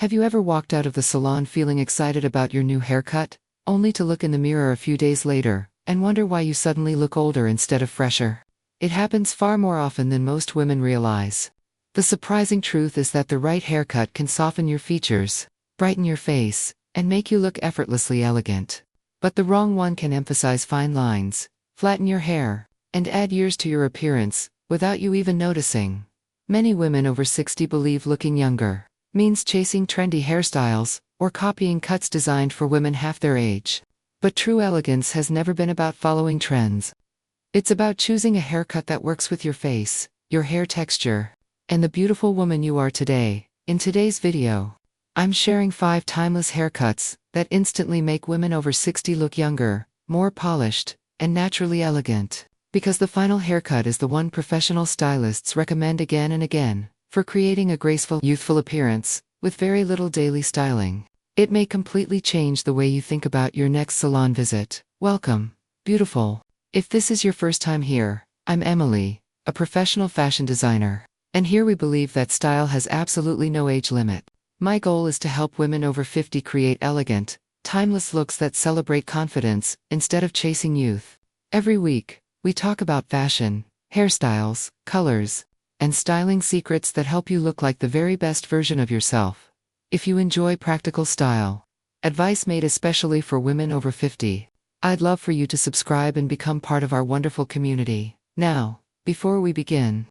Have you ever walked out of the salon feeling excited about your new haircut, only to look in the mirror a few days later and wonder why you suddenly look older instead of fresher? It happens far more often than most women realize. The surprising truth is that the right haircut can soften your features, brighten your face, and make you look effortlessly elegant. But the wrong one can emphasize fine lines, flatten your hair, and add years to your appearance without you even noticing. Many women over 60 believe looking younger means chasing trendy hairstyles or copying cuts designed for women half their age. But true elegance has never been about following trends. It's about choosing a haircut that works with your face, your hair texture, and the beautiful woman you are today. In today's video, I'm sharing 5 timeless haircuts that instantly make women over 60 look younger, more polished, and naturally elegant. Because the final haircut is the one professional stylists recommend again and again for creating a graceful, youthful appearance with very little daily styling. It may completely change the way you think about your next salon visit. Welcome, beautiful. If this is your first time here, I'm Emily, a professional fashion designer. And here we believe that style has absolutely no age limit. My goal is to help women over 50 create elegant, timeless looks that celebrate confidence instead of chasing youth. Every week, we talk about fashion, hairstyles, colors, and styling secrets that help you look like the very best version of yourself. If you enjoy practical style, advice made especially for women over 50, I'd love for you to subscribe and become part of our wonderful community. Now, before we begin,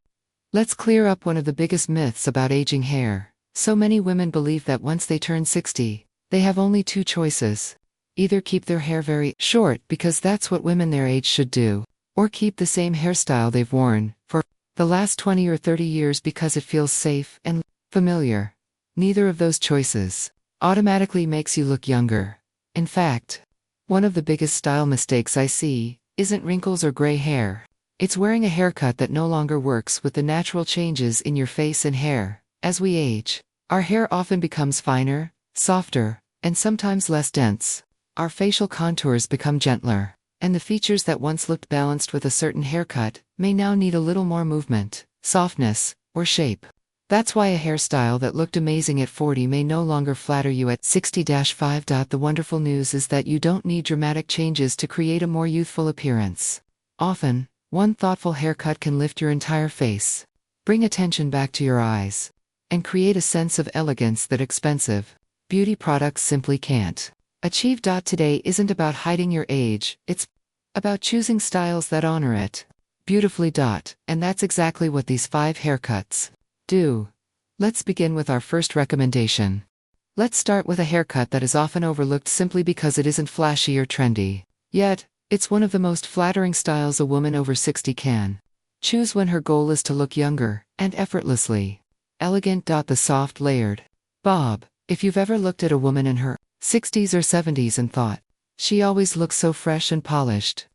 let's clear up one of the biggest myths about aging hair. So many women believe that once they turn 60, they have only 2 choices. Either keep their hair very short because that's what women their age should do, or keep the same hairstyle they've worn for the last 20 or 30 years because it feels safe and familiar. Neither of those choices automatically makes you look younger. In fact, one of the biggest style mistakes I see isn't wrinkles or gray hair. It's wearing a haircut that no longer works with the natural changes in your face and hair. As we age, our hair often becomes finer, softer, and sometimes less dense. Our facial contours become gentler, and the features that once looked balanced with a certain haircut may now need a little more movement, softness, or shape. That's why a hairstyle that looked amazing at 40 may no longer flatter you at 60-5. The wonderful news is that you don't need dramatic changes to create a more youthful appearance. Often, one thoughtful haircut can lift your entire face, bring attention back to your eyes, and create a sense of elegance that expensive beauty products simply can't achieve. Today isn't about hiding your age, it's about choosing styles that honor it beautifully. And that's exactly what these 5 haircuts do. Let's begin with our first recommendation. Let's start with a haircut that is often overlooked simply because it isn't flashy or trendy. Yet, it's one of the most flattering styles a woman over 60 can choose when her goal is to look younger and effortlessly elegant. The soft layered bob. If you've ever looked at a woman in her 60s or 70s and thought, she always looks so fresh and polished,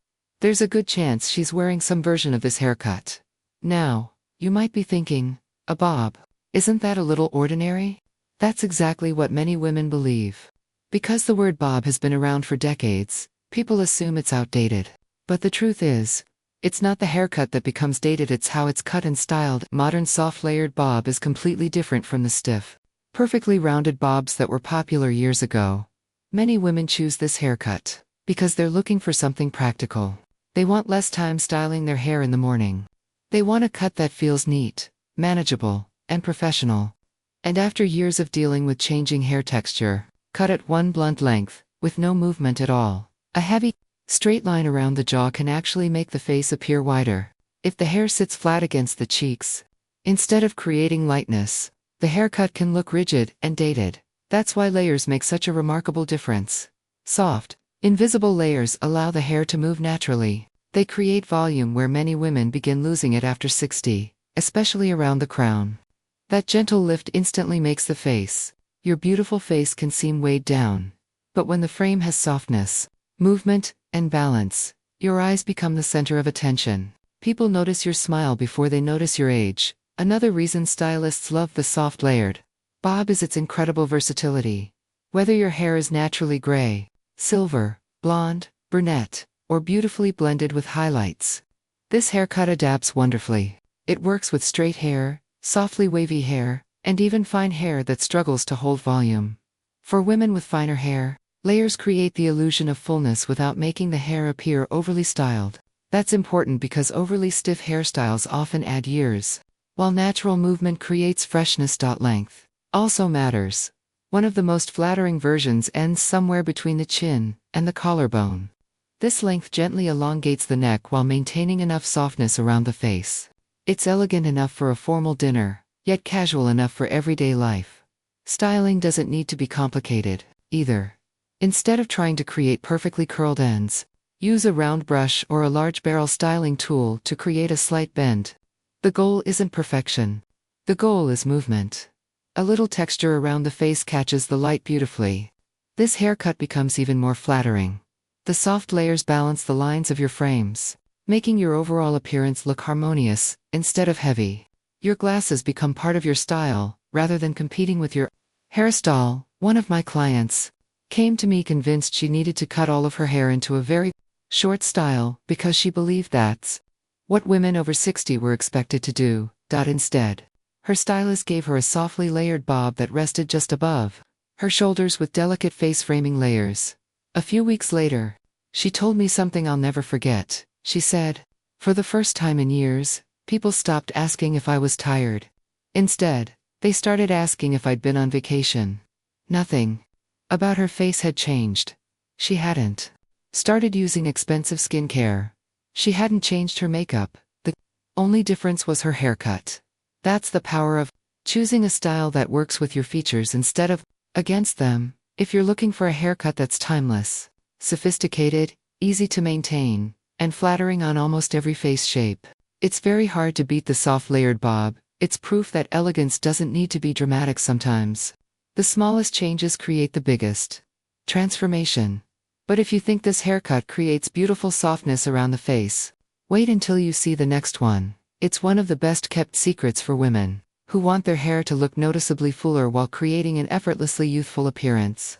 there's a good chance she's wearing some version of this haircut. Now, you might be thinking, a bob, isn't that a little ordinary? That's exactly what many women believe. Because the word bob has been around for decades, people assume it's outdated. But the truth is, it's not the haircut that becomes dated, it's how it's cut and styled. Modern soft layered bob is completely different from the stiff, perfectly rounded bobs that were popular years ago. Many women choose this haircut because they're looking for something practical. They want less time styling their hair in the morning. They want a cut that feels neat, manageable, and professional. And after years of dealing with changing hair texture, cut at one blunt length, with no movement at all, a heavy, straight line around the jaw can actually make the face appear wider. If the hair sits flat against the cheeks, instead of creating lightness, the haircut can look rigid and dated. That's why layers make such a remarkable difference. Soft, invisible layers allow the hair to move naturally. They create volume where many women begin losing it after 60, especially around the crown. That gentle lift instantly makes the face, your beautiful face, can seem weighed down. But when the frame has softness, movement, and balance, your eyes become the center of attention. People notice your smile before they notice your age. Another reason stylists love the soft layered bob is its incredible versatility. Whether your hair is naturally gray, silver, blonde, brunette, or beautifully blended with highlights, this haircut adapts wonderfully. It works with straight hair, softly wavy hair, and even fine hair that struggles to hold volume. For women with finer hair, layers create the illusion of fullness without making the hair appear overly styled. That's important because overly stiff hairstyles often add years, while natural movement creates freshness. Length also matters. One of the most flattering versions ends somewhere between the chin and the collarbone. This length gently elongates the neck while maintaining enough softness around the face. It's elegant enough for a formal dinner, yet casual enough for everyday life. Styling doesn't need to be complicated, either. Instead of trying to create perfectly curled ends, use a round brush or a large barrel styling tool to create a slight bend. The goal isn't perfection. The goal is movement. A little texture around the face catches the light beautifully. This haircut becomes even more flattering. The soft layers balance the lines of your frames, making your overall appearance look harmonious instead of heavy. Your glasses become part of your style, rather than competing with your hairstyle. One of my clients came to me convinced she needed to cut all of her hair into a very short style because she believed that's what women over 60 were expected to do. Instead, her stylist gave her a softly layered bob that rested just above her shoulders with delicate face-framing layers. A few weeks later, she told me something I'll never forget. She said, "For the first time in years, people stopped asking if I was tired. Instead, they started asking if I'd been on vacation." Nothing about her face had changed. She hadn't started using expensive skincare. She hadn't changed her makeup. The only difference was her haircut. That's the power of choosing a style that works with your features instead of against them. If you're looking for a haircut that's timeless, sophisticated, easy to maintain, and flattering on almost every face shape, it's very hard to beat the soft layered bob. It's proof that elegance doesn't need to be dramatic sometimes. The smallest changes create the biggest transformation. But if you think this haircut creates beautiful softness around the face, wait until you see the next one. It's one of the best kept secrets for women who want their hair to look noticeably fuller while creating an effortlessly youthful appearance.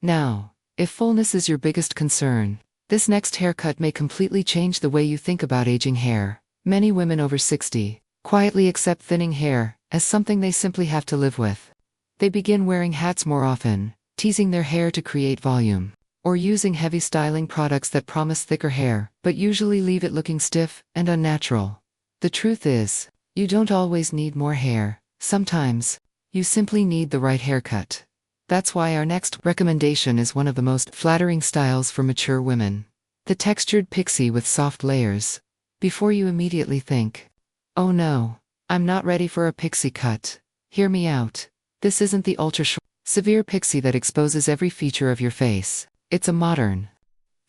Now, if fullness is your biggest concern, this next haircut may completely change the way you think about aging hair. Many women over 60 quietly accept thinning hair as something they simply have to live with. They begin wearing hats more often, teasing their hair to create volume, or using heavy styling products that promise thicker hair but usually leave it looking stiff and unnatural. The truth is, you don't always need more hair. Sometimes, you simply need the right haircut. That's why our next recommendation is one of the most flattering styles for mature women. The textured pixie with soft layers. Before you immediately think, "Oh no, I'm not ready for a pixie cut," hear me out. This isn't the severe pixie that exposes every feature of your face. It's a modern,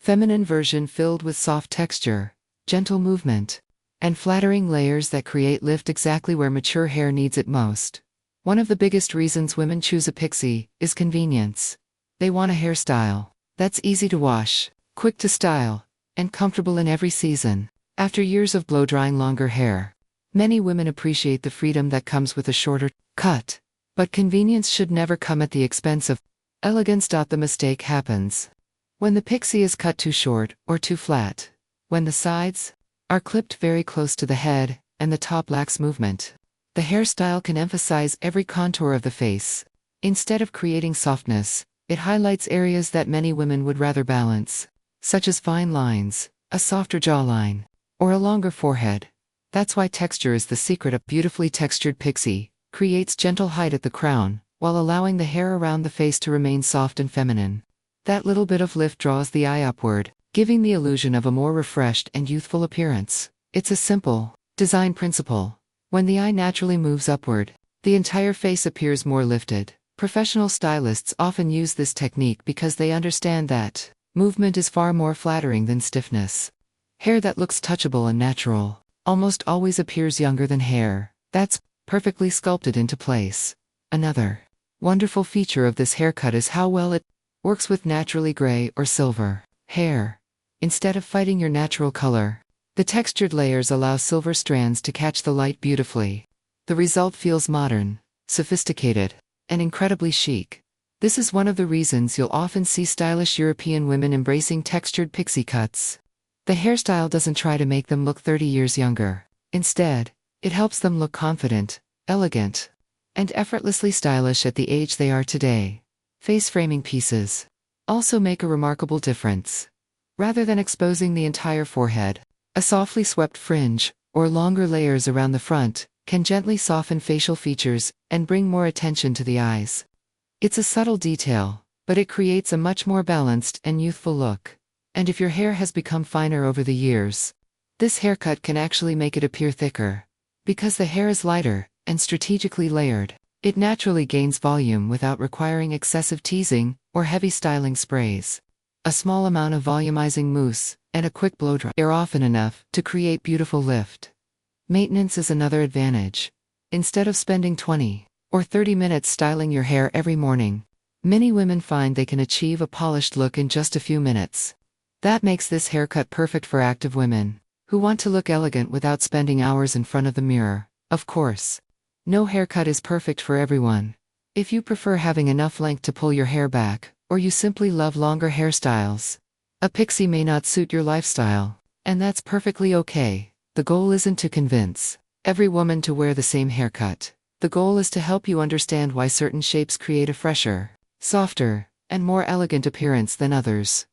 feminine version filled with soft texture, gentle movement, and flattering layers that create lift exactly where mature hair needs it most. One of the biggest reasons women choose a pixie is convenience. They want a hairstyle that's easy to wash, quick to style, and comfortable in every season. After years of blow-drying longer hair, many women appreciate the freedom that comes with a shorter cut. But convenience should never come at the expense of elegance. The mistake happens when the pixie is cut too short or too flat, when the sides are clipped very close to the head and the top lacks movement. The hairstyle can emphasize every contour of the face. Instead of creating softness, it highlights areas that many women would rather balance, such as fine lines, a softer jawline, or a longer forehead. That's why texture is the secret. A beautifully textured pixie creates gentle height at the crown, while allowing the hair around the face to remain soft and feminine. That little bit of lift draws the eye upward, giving the illusion of a more refreshed and youthful appearance. It's a simple design principle. When the eye naturally moves upward, the entire face appears more lifted. Professional stylists often use this technique because they understand that movement is far more flattering than stiffness. Hair that looks touchable and natural almost always appears younger than hair that's perfectly sculpted into place. Another wonderful feature of this haircut is how well it works with naturally gray or silver hair. Instead of fighting your natural color, the textured layers allow silver strands to catch the light beautifully. The result feels modern, sophisticated, and incredibly chic. This is one of the reasons you'll often see stylish European women embracing textured pixie cuts. The hairstyle doesn't try to make them look 30 years younger. Instead, it helps them look confident, elegant, and effortlessly stylish at the age they are today. Face framing pieces also make a remarkable difference. Rather than exposing the entire forehead, a softly swept fringe, or longer layers around the front, can gently soften facial features and bring more attention to the eyes. It's a subtle detail, but it creates a much more balanced and youthful look. And if your hair has become finer over the years, this haircut can actually make it appear thicker. Because the hair is lighter and strategically layered, it naturally gains volume without requiring excessive teasing or heavy styling sprays. A small amount of volumizing mousse and a quick blow-dry are often enough to create beautiful lift. Maintenance is another advantage. Instead of spending 20 or 30 minutes styling your hair every morning, many women find they can achieve a polished look in just a few minutes. That makes this haircut perfect for active women who want to look elegant without spending hours in front of the mirror. Of course, no haircut is perfect for everyone. If you prefer having enough length to pull your hair back, or you simply love longer hairstyles, a pixie may not suit your lifestyle, and that's perfectly okay. The goal isn't to convince every woman to wear the same haircut. The goal is to help you understand why certain shapes create a fresher, softer, and more elegant appearance than others.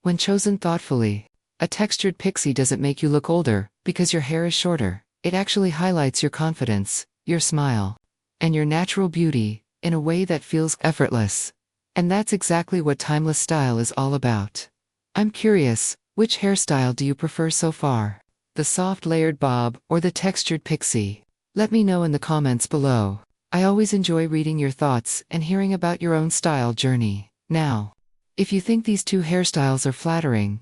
When chosen thoughtfully, a textured pixie doesn't make you look older because your hair is shorter. It actually highlights your confidence, your smile, and your natural beauty in a way that feels effortless. And that's exactly what timeless style is all about. I'm curious, which hairstyle do you prefer so far? The soft layered bob or the textured pixie? Let me know in the comments below. I always enjoy reading your thoughts and hearing about your own style journey. Now, if you think these two hairstyles are flattering,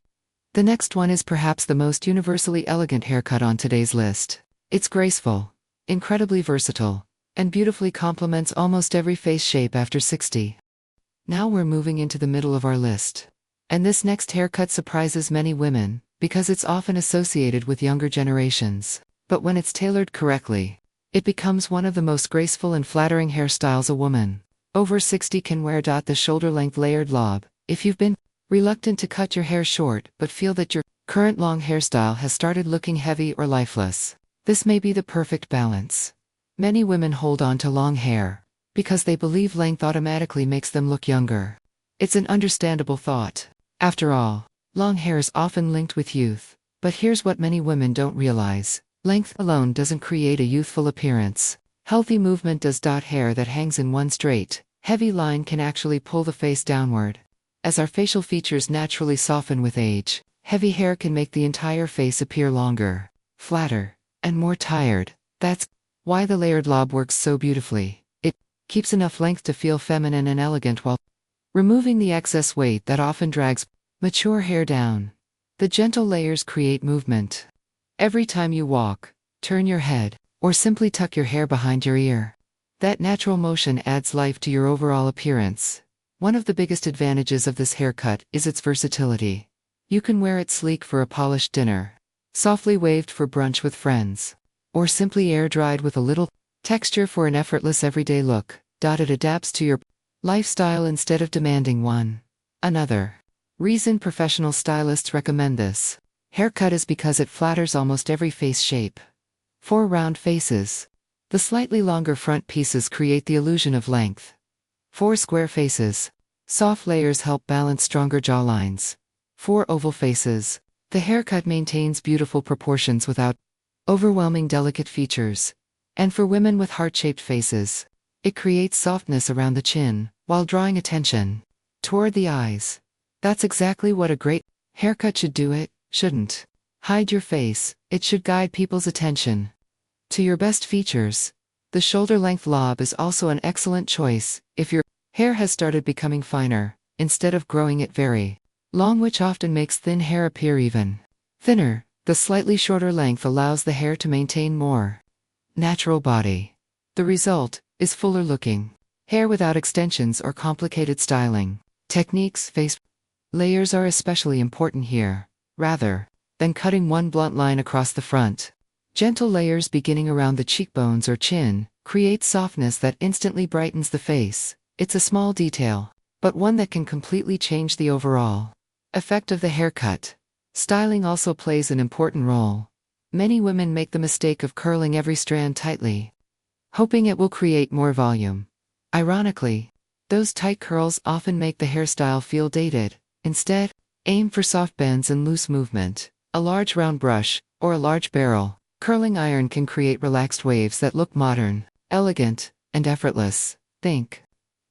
the next one is perhaps the most universally elegant haircut on today's list. It's graceful, incredibly versatile, and beautifully complements almost every face shape after 60. Now we're moving into the middle of our list. And this next haircut surprises many women, because it's often associated with younger generations. But when it's tailored correctly, it becomes one of the most graceful and flattering hairstyles a woman over 60 can wear. The shoulder-length layered lob. If you've been reluctant to cut your hair short but feel that your current long hairstyle has started looking heavy or lifeless, this may be the perfect balance. Many women hold on to long hair because they believe length automatically makes them look younger. It's an understandable thought. After all, long hair is often linked with youth. But here's what many women don't realize. Length alone doesn't create a youthful appearance. Healthy movement does. Hair that hangs in one straight, heavy line can actually pull the face downward. As our facial features naturally soften with age, heavy hair can make the entire face appear longer, flatter, and more tired. That's why the layered lob works so beautifully. It keeps enough length to feel feminine and elegant while removing the excess weight that often drags mature hair down. The gentle layers create movement. Every time you walk, turn your head, or simply tuck your hair behind your ear, that natural motion adds life to your overall appearance. One of the biggest advantages of this haircut is its versatility. You can wear it sleek for a polished dinner, softly waved for brunch with friends, or simply air-dried with a little texture for an effortless everyday look. It adapts to your lifestyle instead of demanding one. Another reason professional stylists recommend this haircut is because it flatters almost every face shape. For round faces, the slightly longer front pieces create the illusion of length. For square faces, soft layers help balance stronger jawlines. For oval faces, the haircut maintains beautiful proportions without overwhelming delicate features. And for women with heart-shaped faces, it creates softness around the chin, while drawing attention toward the eyes. That's exactly what a great haircut should do. It shouldn't hide your face, it should guide people's attention to your best features. The shoulder-length lob is also an excellent choice if your hair has started becoming finer, instead of growing it very long, which often makes thin hair appear even thinner. The slightly shorter length allows the hair to maintain more natural body. The result is fuller-looking hair without extensions or complicated styling techniques. Face layers are especially important here. Rather than cutting one blunt line across the front, gentle layers beginning around the cheekbones or chin create softness that instantly brightens the face. It's a small detail, but one that can completely change the overall effect of the haircut. Styling also plays an important role. Many women make the mistake of curling every strand tightly, hoping it will create more volume. Ironically, those tight curls often make the hairstyle feel dated. Instead, aim for soft bends and loose movement. A large round brush, or a large barrel curling iron can create relaxed waves that look modern, elegant, and effortless. Think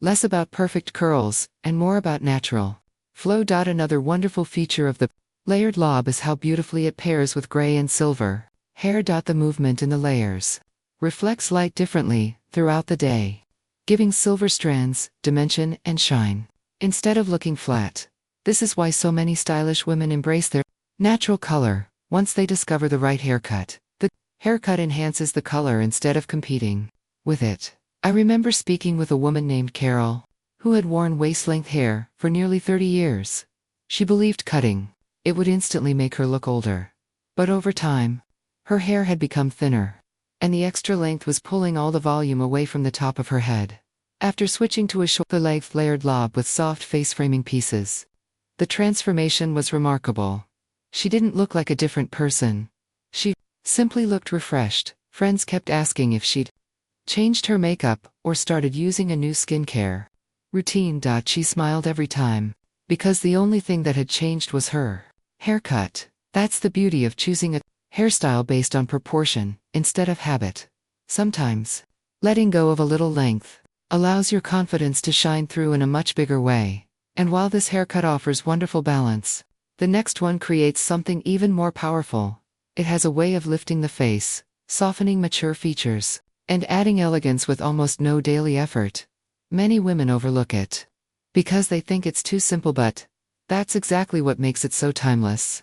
less about perfect curls, and more about natural flow. Another wonderful feature of the layered lob is how beautifully it pairs with gray and silver hair. The movement in the layers reflects light differently throughout the day, giving silver strands dimension and shine, instead of looking flat. This is why so many stylish women embrace their natural color once they discover the right haircut. The haircut enhances the color instead of competing with it. I remember speaking with a woman named Carol, who had worn waist-length hair for nearly 30 years. She believed cutting it would instantly make her look older. But over time, her hair had become thinner, and the extra length was pulling all the volume away from the top of her head. After switching to a short-length layered lob with soft face-framing pieces, the transformation was remarkable. She didn't look like a different person. She simply looked refreshed. Friends kept asking if she'd changed her makeup or started using a new skincare routine. She smiled every time, because the only thing that had changed was her haircut. That's the beauty of choosing a hairstyle based on proportion instead of habit. Sometimes, letting go of a little length allows your confidence to shine through in a much bigger way. And while this haircut offers wonderful balance, the next one creates something even more powerful. It has a way of lifting the face, softening mature features, and adding elegance with almost no daily effort. Many women overlook it because they think it's too simple, but that's exactly what makes it so timeless.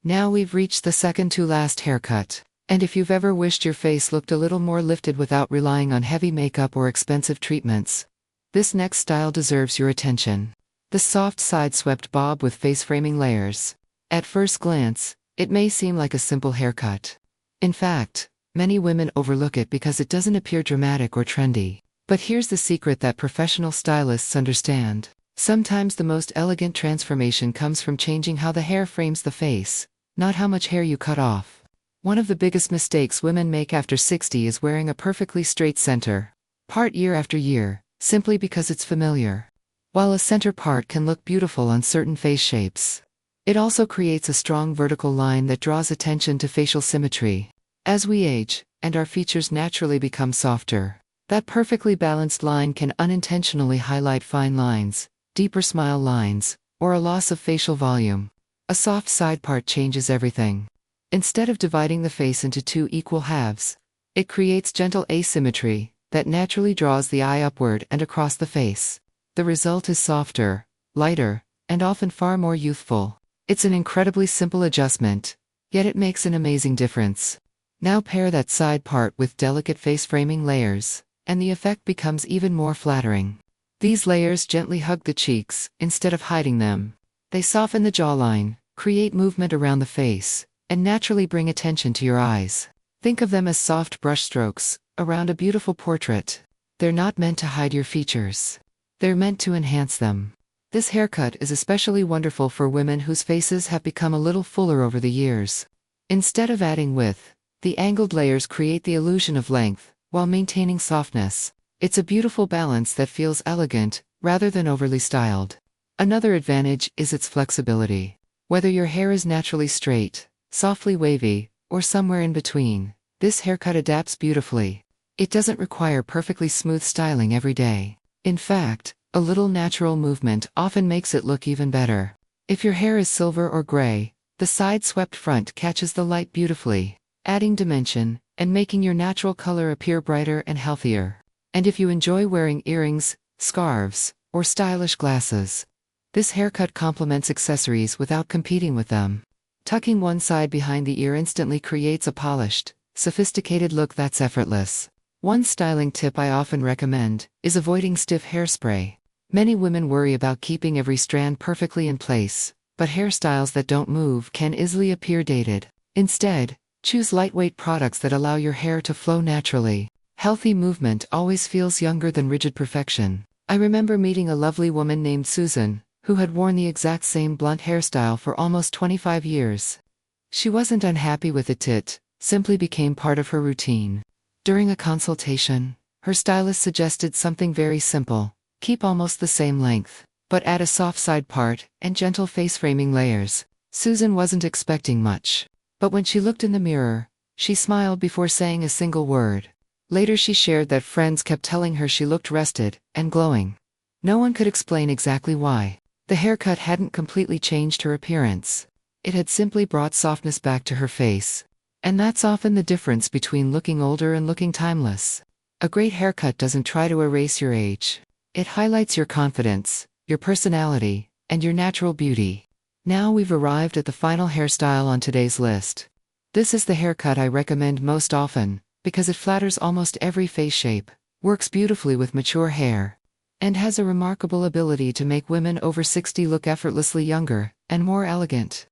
Now we've reached the second to last haircut, and if you've ever wished your face looked a little more lifted without relying on heavy makeup or expensive treatments, this next style deserves your attention. The soft side-swept bob with face-framing layers. At first glance, it may seem like a simple haircut. In fact, many women overlook it because it doesn't appear dramatic or trendy. But here's the secret that professional stylists understand. Sometimes the most elegant transformation comes from changing how the hair frames the face, not how much hair you cut off. One of the biggest mistakes women make after 60 is wearing a perfectly straight center part year after year, simply because it's familiar. While a center part can look beautiful on certain face shapes, it also creates a strong vertical line that draws attention to facial symmetry. As we age, and our features naturally become softer, that perfectly balanced line can unintentionally highlight fine lines, deeper smile lines, or a loss of facial volume. A soft side part changes everything. Instead of dividing the face into two equal halves, it creates gentle asymmetry that naturally draws the eye upward and across the face. The result is softer, lighter, and often far more youthful. It's an incredibly simple adjustment, yet it makes an amazing difference. Now pair that side part with delicate face framing layers, and the effect becomes even more flattering. These layers gently hug the cheeks, instead of hiding them. They soften the jawline, create movement around the face, and naturally bring attention to your eyes. Think of them as soft brush strokes around a beautiful portrait. They're not meant to hide your features. They're meant to enhance them. This haircut is especially wonderful for women whose faces have become a little fuller over the years. Instead of adding width, the angled layers create the illusion of length, while maintaining softness. It's a beautiful balance that feels elegant, rather than overly styled. Another advantage is its flexibility. Whether your hair is naturally straight, softly wavy, or somewhere in between, this haircut adapts beautifully. It doesn't require perfectly smooth styling every day. In fact, a little natural movement often makes it look even better. If your hair is silver or gray, the side-swept front catches the light beautifully, adding dimension and making your natural color appear brighter and healthier. And if you enjoy wearing earrings, scarves, or stylish glasses, this haircut complements accessories without competing with them. Tucking one side behind the ear instantly creates a polished, sophisticated look that's effortless. One styling tip I often recommend is avoiding stiff hairspray. Many women worry about keeping every strand perfectly in place, but hairstyles that don't move can easily appear dated. Instead, choose lightweight products that allow your hair to flow naturally. Healthy movement always feels younger than rigid perfection. I remember meeting a lovely woman named Susan, who had worn the exact same blunt hairstyle for almost 25 years. She wasn't unhappy with it, simply became part of her routine. During a consultation, her stylist suggested something very simple: keep almost the same length, but add a soft side part and gentle face framing layers. Susan wasn't expecting much. But when she looked in the mirror, she smiled before saying a single word. Later she shared that friends kept telling her she looked rested and glowing. No one could explain exactly why. The haircut hadn't completely changed her appearance. It had simply brought softness back to her face. And that's often the difference between looking older and looking timeless. A great haircut doesn't try to erase your age. It highlights your confidence, your personality, and your natural beauty. Now we've arrived at the final hairstyle on today's list. This is the haircut I recommend most often, because it flatters almost every face shape, works beautifully with mature hair, and has a remarkable ability to make women over 60 look effortlessly younger and more elegant.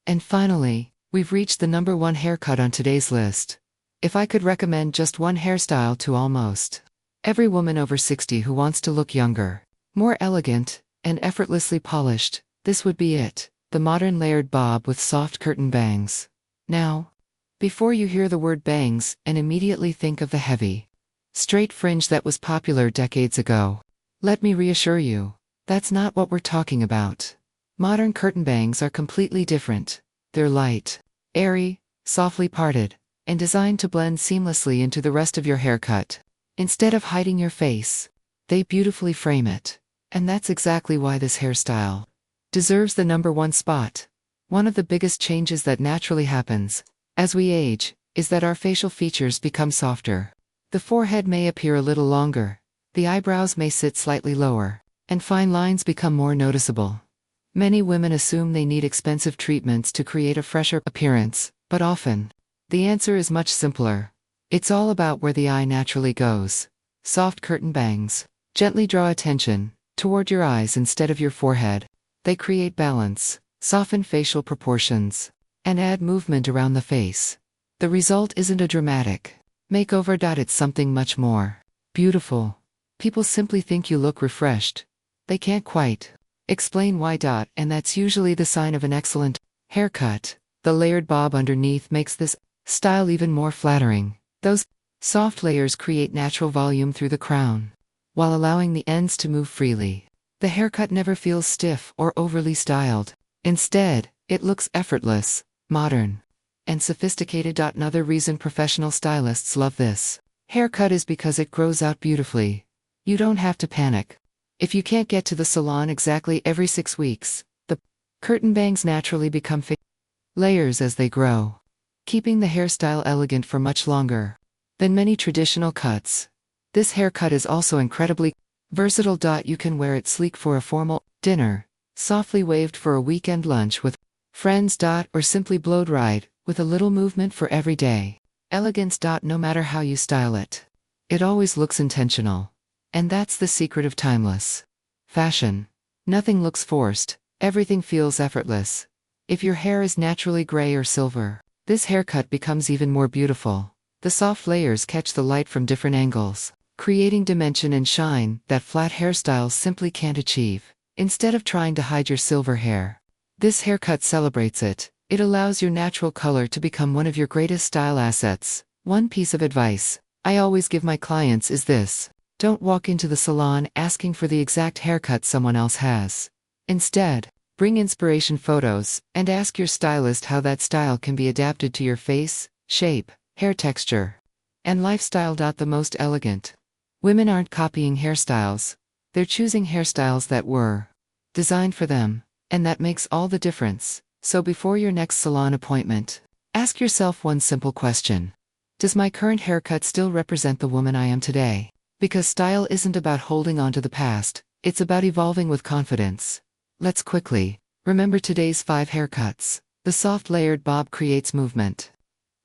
And finally, we've reached the number one haircut on today's list. If I could recommend just one hairstyle to almost every woman over 60 who wants to look younger, more elegant, and effortlessly polished, this would be it: the modern layered bob with soft curtain bangs. Now, before you hear the word bangs and immediately think of the heavy, straight fringe that was popular decades ago, let me reassure you, that's not what we're talking about. Modern curtain bangs are completely different. They're light, airy, softly parted, and designed to blend seamlessly into the rest of your haircut. Instead of hiding your face, they beautifully frame it. And that's exactly why this hairstyle deserves the number one spot. One of the biggest changes that naturally happens as we age is that our facial features become softer. The forehead may appear a little longer, the eyebrows may sit slightly lower, and fine lines become more noticeable. Many women assume they need expensive treatments to create a fresher appearance, but often, the answer is much simpler. It's all about where the eye naturally goes. Soft curtain bangs gently draw attention toward your eyes instead of your forehead. They create balance, soften facial proportions, and add movement around the face. The result isn't a dramatic makeover. It's something much more beautiful. People simply think you look refreshed. They can't quite explain why. And that's usually the sign of an excellent haircut. The layered bob underneath makes this style even more flattering. Those soft layers create natural volume through the crown, while allowing the ends to move freely. The haircut never feels stiff or overly styled. Instead, it looks effortless, modern, and sophisticated. Another reason professional stylists love this haircut is because it grows out beautifully. You don't have to panic if you can't get to the salon exactly every 6 weeks. The curtain bangs naturally become layers as they grow, keeping the hairstyle elegant for much longer than many traditional cuts. This haircut is also incredibly versatile. You can wear it sleek for a formal dinner, softly waved for a weekend lunch with friends. Or simply blow dried with a little movement for every day. Elegance. No matter how you style it, it always looks intentional. And that's the secret of timeless fashion. Nothing looks forced, everything feels effortless. If your hair is naturally gray or silver, this haircut becomes even more beautiful. The soft layers catch the light from different angles, creating dimension and shine that flat hairstyles simply can't achieve. Instead of trying to hide your silver hair, this haircut celebrates it. It allows your natural color to become one of your greatest style assets. One piece of advice I always give my clients is this: don't walk into the salon asking for the exact haircut someone else has. Instead, bring inspiration photos and ask your stylist how that style can be adapted to your face, shape, hair texture, and lifestyle. The most elegant women aren't copying hairstyles, they're choosing hairstyles that were designed for them, and that makes all the difference. So before your next salon appointment, ask yourself one simple question: does my current haircut still represent the woman I am today? Because style isn't about holding on to the past, it's about evolving with confidence. Let's quickly remember today's 5 haircuts. The soft layered bob creates movement,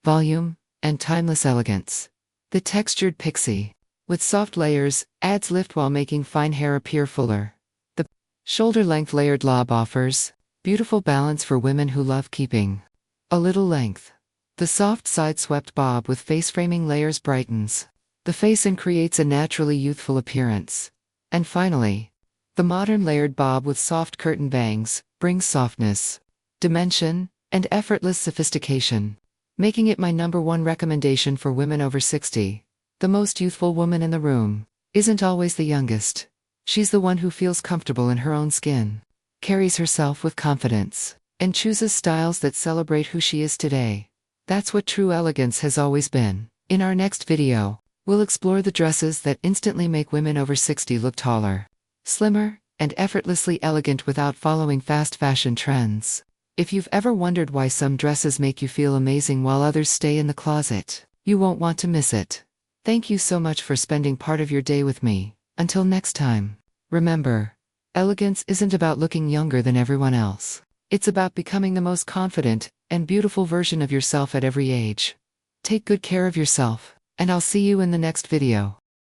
volume, and timeless elegance. The textured pixie, with soft layers, adds lift while making fine hair appear fuller. The shoulder-length layered lob offers beautiful balance for women who love keeping a little length. The soft side-swept bob with face-framing layers brightens the face and creates a naturally youthful appearance. And finally, the modern layered bob with soft curtain bangs brings softness, dimension, and effortless sophistication, making it my #1 recommendation for women over 60. The most youthful woman in the room isn't always the youngest. She's the one who feels comfortable in her own skin, carries herself with confidence, and chooses styles that celebrate who she is today. That's what true elegance has always been. In our next video, we'll explore the dresses that instantly make women over 60 look taller, slimmer, and effortlessly elegant without following fast fashion trends. If you've ever wondered why some dresses make you feel amazing while others stay in the closet, you won't want to miss it. Thank you so much for spending part of your day with me. Until next time, remember, elegance isn't about looking younger than everyone else. It's about becoming the most confident and beautiful version of yourself at every age. Take good care of yourself, and I'll see you in the next video.